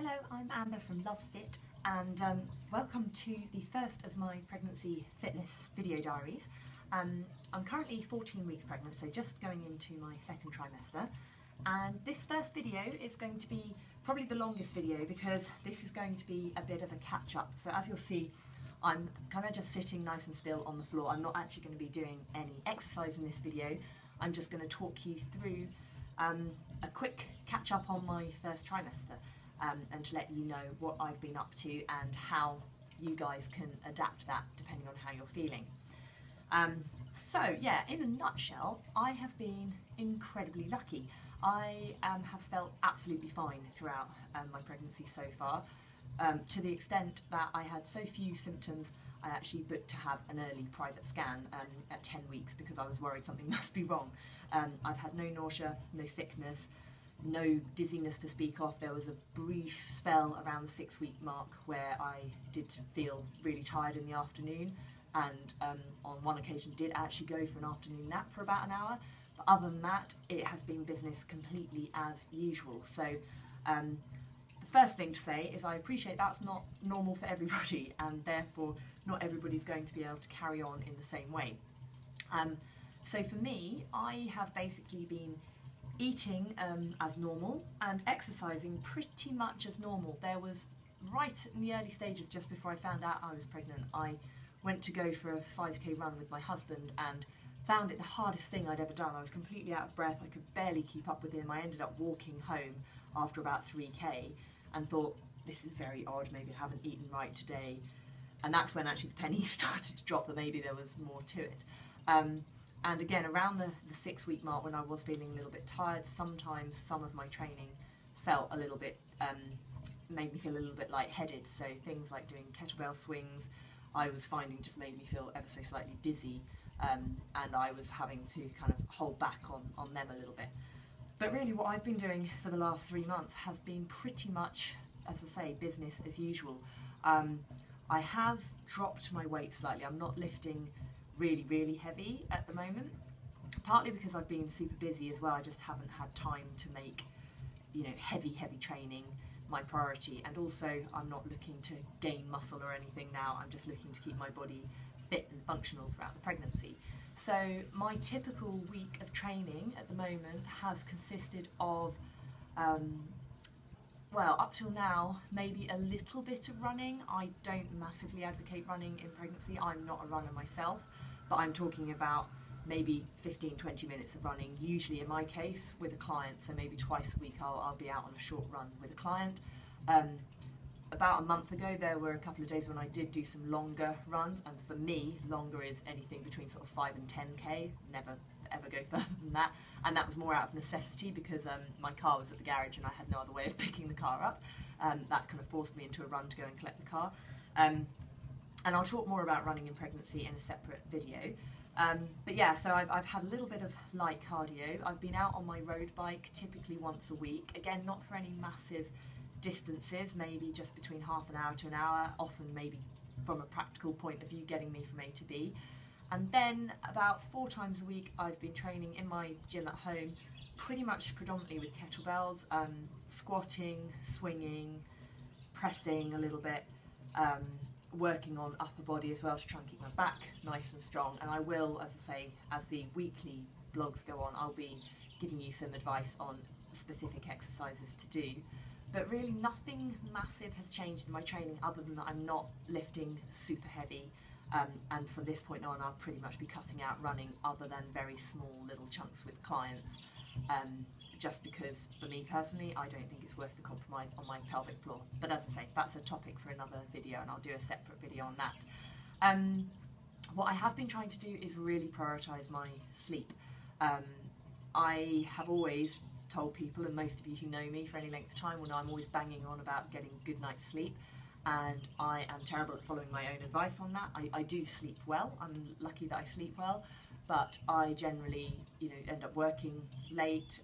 Hello, I'm Amber from LoveFit and welcome to the first of my pregnancy fitness video diaries. I'm currently 14 weeks pregnant, so just going into my second trimester, and this first video is going to be probably the longest video because this is going to be a bit of a catch-up. So as you'll see, I'm kind of just sitting nice and still on the floor. I'm not actually going to be doing any exercise in this video. I'm just going to talk you through a quick catch-up on my first trimester. And to let you know what I've been up to and how you guys can adapt that depending on how you're feeling. So yeah, in a nutshell, I have been incredibly lucky. I have felt absolutely fine throughout my pregnancy so far, to the extent that I had so few symptoms I actually booked to have an early private scan at 10 weeks because I was worried something must be wrong. I've had no nausea, no sickness, no dizziness to speak of. There was a brief spell around the 6-week mark where I did feel really tired in the afternoon, and on one occasion did actually go for an afternoon nap for about an hour, but other than that it has been business completely as usual. So the first thing to say is I appreciate that's not normal for everybody, and therefore not everybody's going to be able to carry on in the same way. So for me, I have basically been eating as normal and exercising pretty much as normal. There was, right in the early stages, just before I found out I was pregnant, I went to go for a 5k run with my husband and found it the hardest thing I'd ever done. I was completely out of breath, I could barely keep up with him. I ended up walking home after about 3k and thought, this is very odd, maybe I haven't eaten right today. And that's when actually the pennies started to drop, that maybe there was more to it. And again, around the 6-week mark, when I was feeling a little bit tired, sometimes some of my training felt a little bit, made me feel a little bit lightheaded. So things like doing kettlebell swings, I was finding just made me feel ever so slightly dizzy, and I was having to kind of hold back on them a little bit. But really what I've been doing for the last 3 months has been pretty much, as I say, business as usual. I have dropped my weight slightly. I'm not lifting really heavy at the moment, partly because I've been super busy as well. I just haven't had time to make, heavy training my priority, and also I'm not looking to gain muscle or anything now. I'm just looking to keep my body fit and functional throughout the pregnancy. So my typical week of training at the moment has consisted of well, up till now, maybe a little bit of running. I don't massively advocate running in pregnancy. I'm not a runner myself, but I'm talking about maybe 15-20 minutes of running, usually in my case with a client. So maybe twice a week I'll be out on a short run with a client. About a month ago, there were a couple of days when I did do some longer runs, and for me, longer is anything between sort of 5 and 10k, never ever go further than that, and that was more out of necessity because my car was at the garage and I had no other way of picking the car up. That kind of forced me into a run to go and collect the car. And I'll talk more about running in pregnancy in a separate video. But yeah, so I've had a little bit of light cardio. I've been out on my road bike typically once a week, again not for any massive distances, maybe just between half an hour to an hour, often maybe from a practical point of view getting me from A to B. And then about 4 times a week I've been training in my gym at home, pretty much predominantly with kettlebells, squatting, swinging, pressing a little bit, working on upper body as well to try and keep my back nice and strong. And I will, as I say, as the weekly blogs go on, I'll be giving you some advice on specific exercises to do. But really nothing massive has changed in my training other than that I'm not lifting super heavy. And from this point on, I'll pretty much be cutting out running other than very small little chunks with clients, just because for me personally, I don't think it's worth the compromise on my pelvic floor. But as I say, that's a topic for another video, and I'll do a separate video on that. What I have been trying to do is really prioritise my sleep. I have always told people, and most of you who know me for any length of time will know I'm always banging on about getting a good night's sleep. And I am terrible at following my own advice on that. I do sleep well, I'm lucky that I sleep well, but I generally end up working late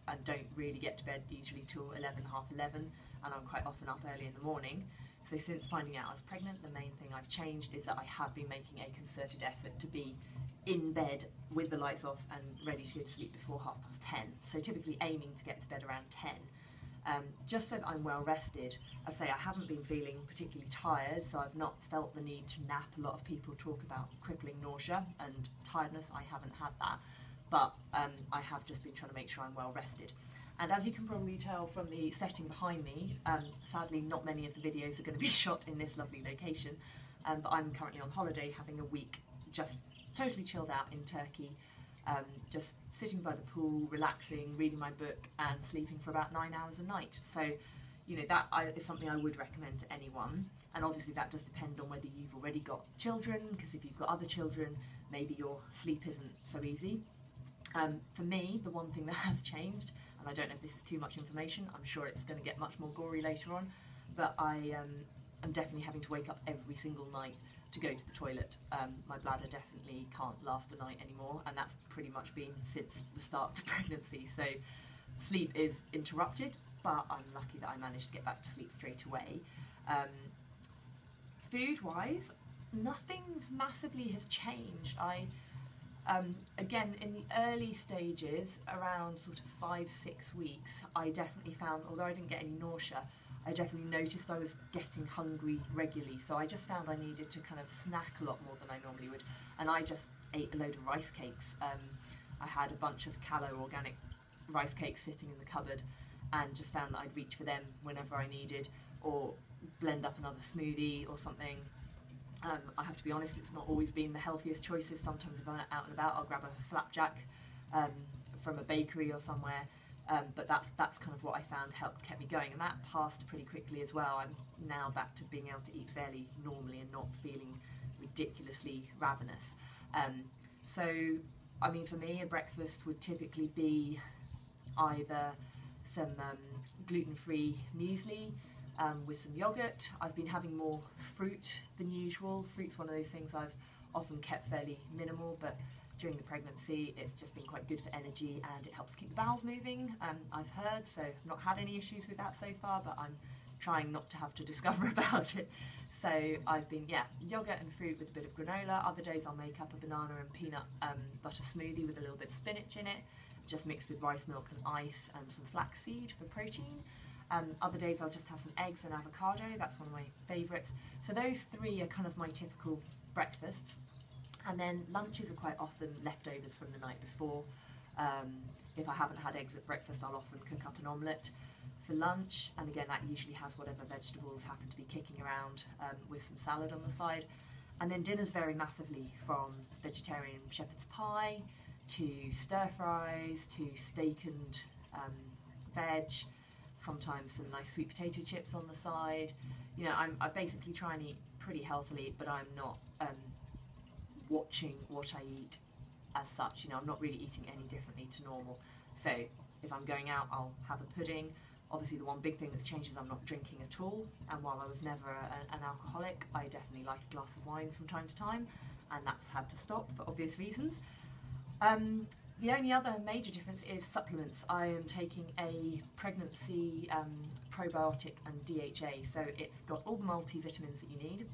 and don't really get to bed usually till 11, half 11, and I'm quite often up early in the morning. So since finding out I was pregnant, the main thing I've changed is that I have been making a concerted effort to be in bed with the lights off and ready to go to sleep before 10:30. So typically aiming to get to bed around 10. just so that I'm well rested. I say I haven't been feeling particularly tired, so I've not felt the need to nap. A lot of people talk about crippling nausea and tiredness. I haven't had that, but I have just been trying to make sure I'm well rested. And as you can probably tell from the setting behind me, sadly not many of the videos are going to be shot in this lovely location, but I'm currently on holiday having a week just totally chilled out in Turkey, just sitting by the pool, relaxing, reading my book and sleeping for about 9 hours a night. So, you know, that is something I would recommend to anyone. And obviously that does depend on whether you've already got children, because if you've got other children, maybe your sleep isn't so easy. For me, the one thing that has changed, and I don't know if this is too much information, I'm sure it's going to get much more gory later on, but I'm definitely having to wake up every single night to go to the toilet. My bladder definitely can't last a night anymore, and that's pretty much been since the start of the pregnancy. So sleep is interrupted, but I'm lucky that I managed to get back to sleep straight away. Food-wise, nothing massively has changed. Again, in the early stages, around sort of 5-6 weeks, I definitely found, although I didn't get any nausea, I definitely noticed I was getting hungry regularly. So I just found I needed to kind of snack a lot more than I normally would. And I just ate a load of rice cakes. I had a bunch of Callow organic rice cakes sitting in the cupboard and just found that I'd reach for them whenever I needed, or blend up another smoothie or something. I have to be honest, it's not always been the healthiest choices. Sometimes if I'm out and about, I'll grab a flapjack from a bakery or somewhere. But that's kind of what I found kept me going, and that passed pretty quickly as well. I'm now back to being able to eat fairly normally and not feeling ridiculously ravenous. So, I mean, for me, a breakfast would typically be either some gluten-free muesli, with some yogurt. I've been having more fruit than usual. Fruit's one of those things I've often kept fairly minimal, but during the pregnancy it's just been quite good for energy and it helps keep the bowels moving, I've heard, so I've not had any issues with that so far, but I'm trying not to have to discover about it. So I've been, yogurt and fruit with a bit of granola. Other days I'll make up a banana and peanut butter smoothie with a little bit of spinach in it, just mixed with rice milk and ice and some flaxseed for protein. Other days I'll just have some eggs and avocado. That's one of my favourites. So those three are kind of my typical breakfasts. And then lunches are quite often leftovers from the night before. If I haven't had eggs at breakfast, I'll often cook up an omelette for lunch. And again, that usually has whatever vegetables happen to be kicking around, with some salad on the side. And then dinners vary massively, from vegetarian shepherd's pie to stir fries to steak and veg. Sometimes some nice sweet potato chips on the side. You know, I basically try and eat pretty healthily, but I'm not watching what I eat as such. You know, I'm not really eating any differently to normal. So if I'm going out, I'll have a pudding. Obviously the one big thing that's changed is I'm not drinking at all, and while I was never an alcoholic, I definitely like a glass of wine from time to time, and that's had to stop for obvious reasons. The only other major difference is supplements. I am taking a pregnancy probiotic and DHA, so it's got all the multivitamins that you need.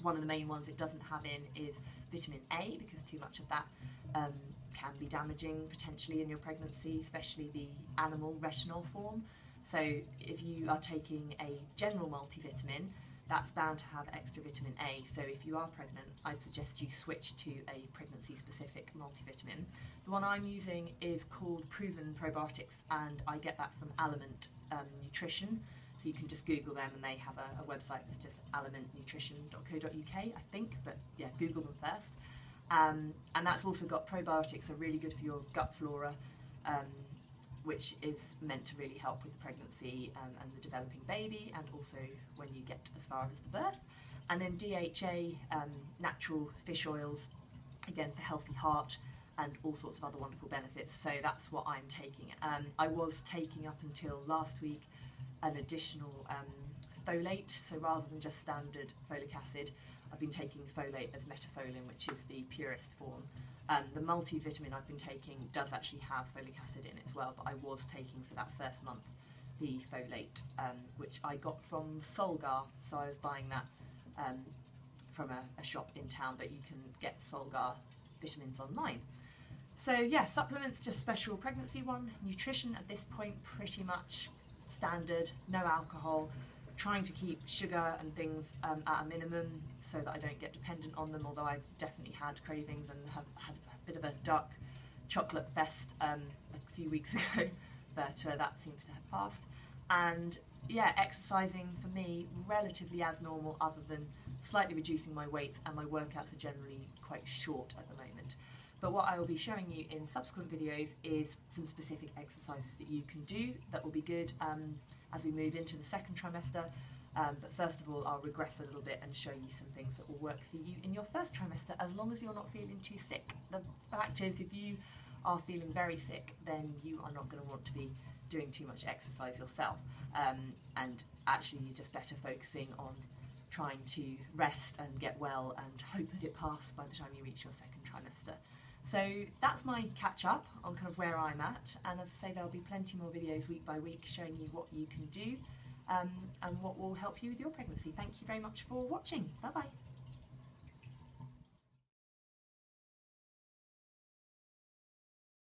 One of the main ones it doesn't have in is vitamin A, because too much of that can be damaging potentially in your pregnancy, especially the animal retinol form. So if you are taking a general multivitamin, that's bound to have extra vitamin A. So if you are pregnant, I'd suggest you switch to a pregnancy-specific multivitamin. The one I'm using is called Proven Probiotics, and I get that from Element Nutrition. So you can just Google them, and they have a website that's just elementnutrition.co.uk, I think, but yeah, Google them first. And that's also got probiotics are really good for your gut flora, which is meant to really help with the pregnancy and the developing baby, and also when you get as far as the birth. And then DHA, natural fish oils, again for healthy heart and all sorts of other wonderful benefits. So that's what I'm taking. I was taking up until last week an additional folate, so rather than just standard folic acid, I've been taking folate as metafolin, which is the purest form. The multivitamin I've been taking does actually have folic acid in it as well, but I was taking for that first month the folate, which I got from Solgar, so I was buying that from a shop in town, but you can get Solgar vitamins online. So yeah, supplements, just special pregnancy one. Nutrition at this point, pretty much standard, no alcohol, trying to keep sugar and things at a minimum so that I don't get dependent on them, although I've definitely had cravings and have had a bit of a dark chocolate fest a few weeks ago, but that seems to have passed. And yeah, exercising for me relatively as normal, other than slightly reducing my weight, and my workouts are generally quite short at the moment. But what I will be showing you in subsequent videos is some specific exercises that you can do that will be good as we move into the second trimester. But first of all, I'll regress a little bit and show you some things that will work for you in your first trimester, as long as you're not feeling too sick. The fact is, if you are feeling very sick, then you are not going to want to be doing too much exercise yourself. And actually, you're just better focusing on trying to rest and get well and hope that it passes by the time you reach your second trimester. So that's my catch up on kind of where I'm at, and as I say, there'll be plenty more videos week by week showing you what you can do and what will help you with your pregnancy. Thank you very much for watching. Bye bye.